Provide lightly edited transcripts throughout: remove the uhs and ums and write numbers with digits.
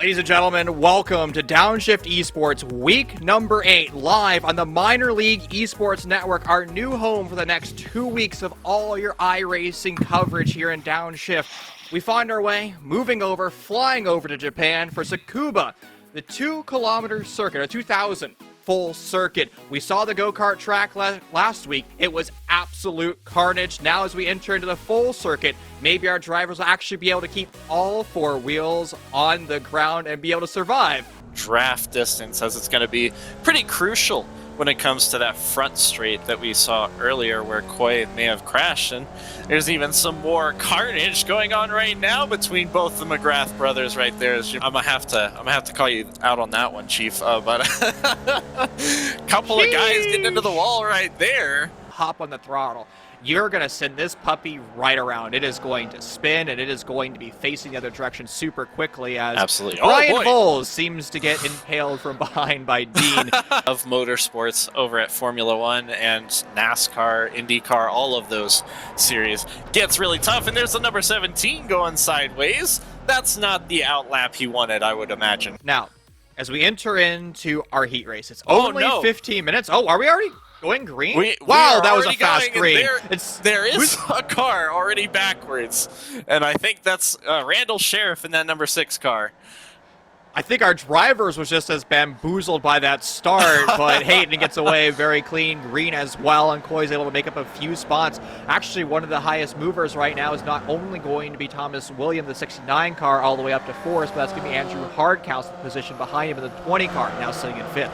Ladies and gentlemen, welcome to Downshift Esports week number 8, live on the Minor League Esports Network, our new home for the next 2 weeks of all your iRacing coverage here in Downshift. We find our way, flying over to Japan for Tsukuba, the 2-kilometer circuit, a 2,000 full circuit. We saw the go-kart track last week. It was absolute carnage. Now as we enter into the full circuit, maybe our drivers will actually be able to keep all 4 wheels on the ground and be able to survive. Draft distance, as it's going to be pretty crucial when it comes to that front straight that we saw earlier where Koi may have crashed, and there's even some more carnage going on right now between both the McGrath brothers right there. I'm gonna have to call you out on that one, Chief. But a couple of guys getting into the wall right there. Hop on the throttle. You're going to send this puppy right around. It is going to spin, and it is going to be facing the other direction super quickly as Absolutely. Brian Voles seems to get impaled from behind by Dean. Of motorsports over at Formula One and NASCAR, IndyCar, all of those series. Gets really tough, and there's the number 17 going sideways. That's not the outlap he wanted, I would imagine. Now, as we enter into our heat race, it's only 15 minutes. Oh, are we already going green? Wow, that was a fast green. There is a car already backwards, and I think that's Randall Sheriff in that number 6 car. I think our drivers was just as bamboozled by that start, but Hayden gets away very clean green as well, and Koi's able to make up a few spots. Actually, one of the highest movers right now is not only going to be Thomas Williams, the 69 car, all the way up to 4th, but that's going to be Andrew Hardcastle, the position behind him in the 20 car, now sitting in 5th.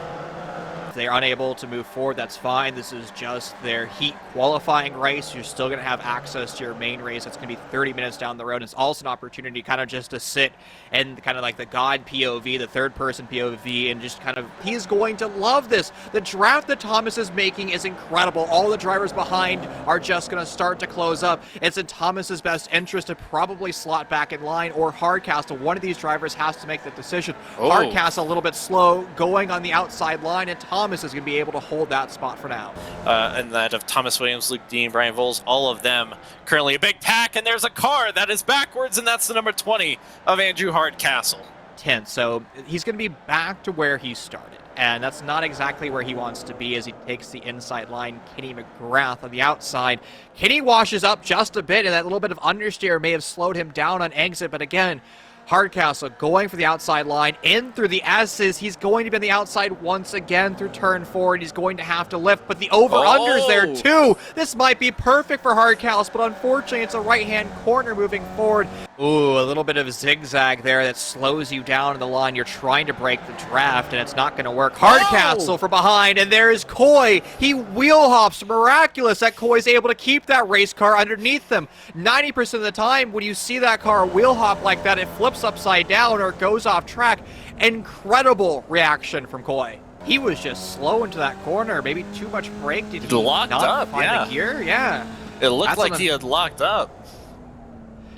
If they're unable to move forward, that's fine. This is just their heat qualifying race. You're still going to have access to your main race. It's going to be 30 minutes down the road. It's also an opportunity kind of just to sit and kind of like the God POV, the third-person POV, and just kind of, he's going to love this. The draft that Thomas is making is incredible. All the drivers behind are just going to start to close up. It's in Thomas's best interest to probably slot back in line, or Hardcastle. One of these drivers has to make that decision. Hardcastle a little bit slow, going on the outside line, and Thomas is going to be able to hold that spot for now. And that of Thomas Williams, Luke Dean, Brian Voles, all of them currently a big pack, and there's a car that is backwards, and that's the number 20 of Andrew Hardcastle. 10, so he's going to be back to where he started, and that's not exactly where he wants to be as he takes the inside line. Kenny McGrath on the outside. Kenny washes up just a bit, and that little bit of understeer may have slowed him down on exit, but again, Hardcastle going for the outside line, in through the S's. He's going to be on the outside once again through turn 4, and he's going to have to lift, but the over-under's there too. This might be perfect for Hardcastle, but unfortunately it's a right-hand corner moving forward. Ooh, a little bit of zigzag there that slows you down in the line. You're trying to break the draft, and it's not going to work. Hardcastle from behind, and there is Koi. He wheel hops. Miraculous that Koi's able to keep that race car underneath them. 90% of the time, when you see that car wheel hop like that, it flips upside down or goes off track. Incredible reaction from Koi. He was just slow into that corner. Maybe too much brake. Did he locked not up, find the gear? Yeah. It looked like he had locked up.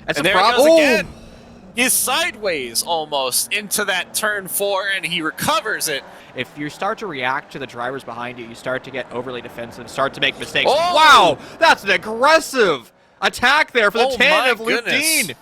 That's and a there problem. He goes again. He's sideways almost into that turn 4, and he recovers it. If you start to react to the drivers behind you, you start to get overly defensive, start to make mistakes. Oh! Wow, that's an aggressive attack there for the 10 of Luke Dean.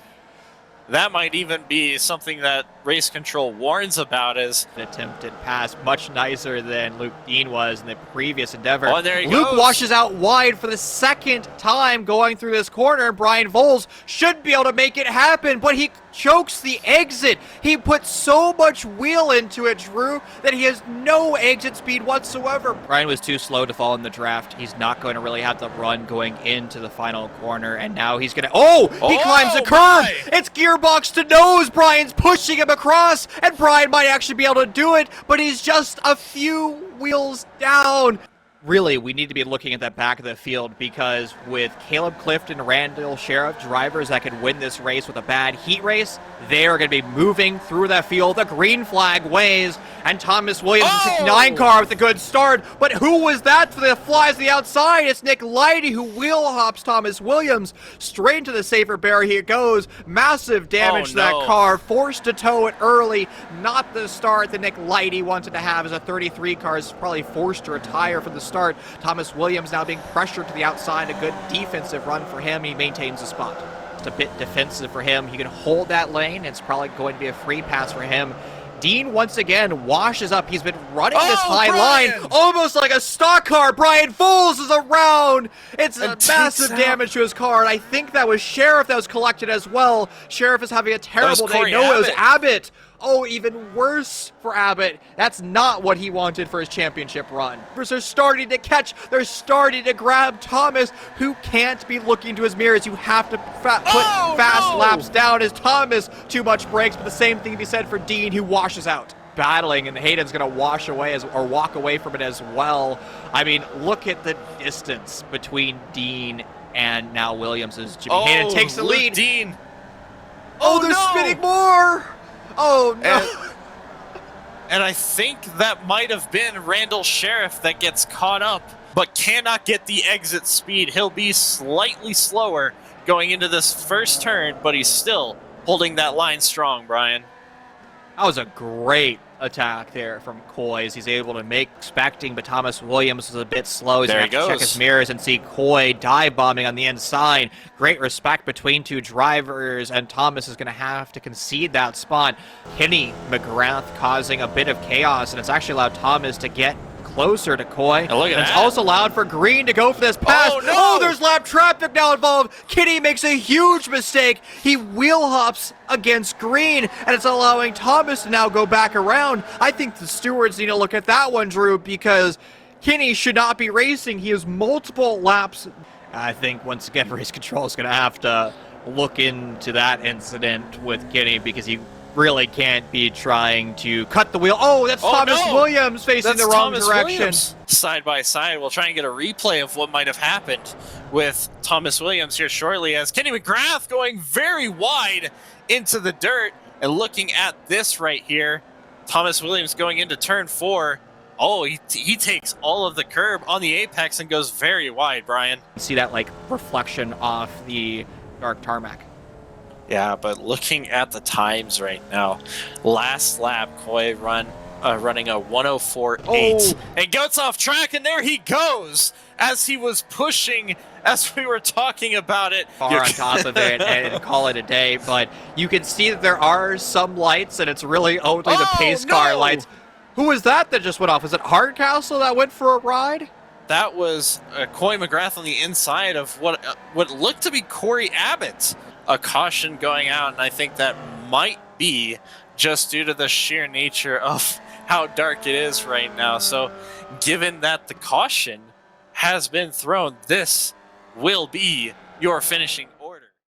That might even be something that race control warns about as an attempted pass, much nicer than Luke Dean was in the previous endeavor. Oh, there he Luke goes. washes out wide for the second time going through this corner. Brian Voles should be able to make it happen, but he chokes the exit. He put so much wheel into it, Drew, that he has no exit speed whatsoever. Brian was too slow to fall in the draft. He's not going to really have the run going into the final corner, and now he's going to... he climbs the curb! It's gearbox to nose! Brian's pushing him across, and Brian might actually be able to do it, but he's just a few wheels down. Really, we need to be looking at that back of the field, because with Caleb Clifton and Randall Sheriff, drivers that could win this race with a bad heat race, they are going to be moving through that field. The green flag waves, and Thomas Williams, the 69 car, with a good start. But who was that for the flies to the outside? It's Nick Lighty who wheel hops Thomas Williams straight into the safer barrier. Here it goes. Massive damage to that car, forced to tow it early. Not the start that Nick Lighty wanted to have as a 33 car is probably forced to retire from the start. Thomas Williams now being pressured to the outside. A good defensive run for him. He maintains the spot. It's a bit defensive for him. He can hold that lane. It's probably going to be a free pass for him. Dean once again washes up. He's been running this high line almost like a stock car. Brian Foles is around. It's a massive damage to his car. And I think that was Sheriff that was collected as well. Sheriff is having a terrible day. No, it was Abbott. Oh, even worse for Abbott. That's not what he wanted for his championship run. They're starting to catch. They're starting to grab Thomas, who can't be looking to his mirrors. You have to put fast laps down as Thomas too much brakes, but the same thing can be said for Dean, who washes out. Battling, and Hayden's going to wash away or walk away from it as well. I mean, look at the distance between Dean and now Williams as Jimmy Hayden takes the lead. Dean. They're spinning more. Oh, no. And I think that might have been Randall Sheriff that gets caught up, but cannot get the exit speed. He'll be slightly slower going into this first turn, but he's still holding that line strong, Brian. That was a great attack there from Coy as he's able to make expecting, but Thomas Williams was a bit slow. He's going to have to check his mirrors and see Coy dive bombing on the inside. Great respect between two drivers, and Thomas is going to have to concede that spot. Kenny McGrath causing a bit of chaos, and it's actually allowed Thomas to get closer to Coy. And look at it's that. also allowed for Green to go for this pass. Oh, no! There's lap traffic now involved. Kenny makes a huge mistake. He wheel hops against Green, and it's allowing Thomas to now go back around. I think the stewards need to look at that one, Drew, because Kenny should not be racing. He has multiple laps. I think, once again, race control is going to have to look into that incident with Kenny, because he really can't be trying to cut the wheel. That's Thomas Williams facing the wrong direction. Side by side, we'll try and get a replay of what might have happened with Thomas Williams here shortly, as Kenny McGrath going very wide into the dirt. And looking at this right here, Thomas Williams going into turn 4. He takes all of the curb on the apex and goes very wide, Brian. See that like reflection off the dark tarmac. Yeah, but looking at the times right now, last lap, Coy running a 104.8 and gets off track, and there he goes as he was pushing, as we were talking about it. Far on top of it and call it a day, but you can see that there are some lights, and it's really only the pace car lights. Who was that just went off? Was it Hardcastle that went for a ride? That was Coy McGrath on the inside of what looked to be Corey Abbott. A caution going out, and I think that might be just due to the sheer nature of how dark it is right now. So given that the caution has been thrown, this will be your finishing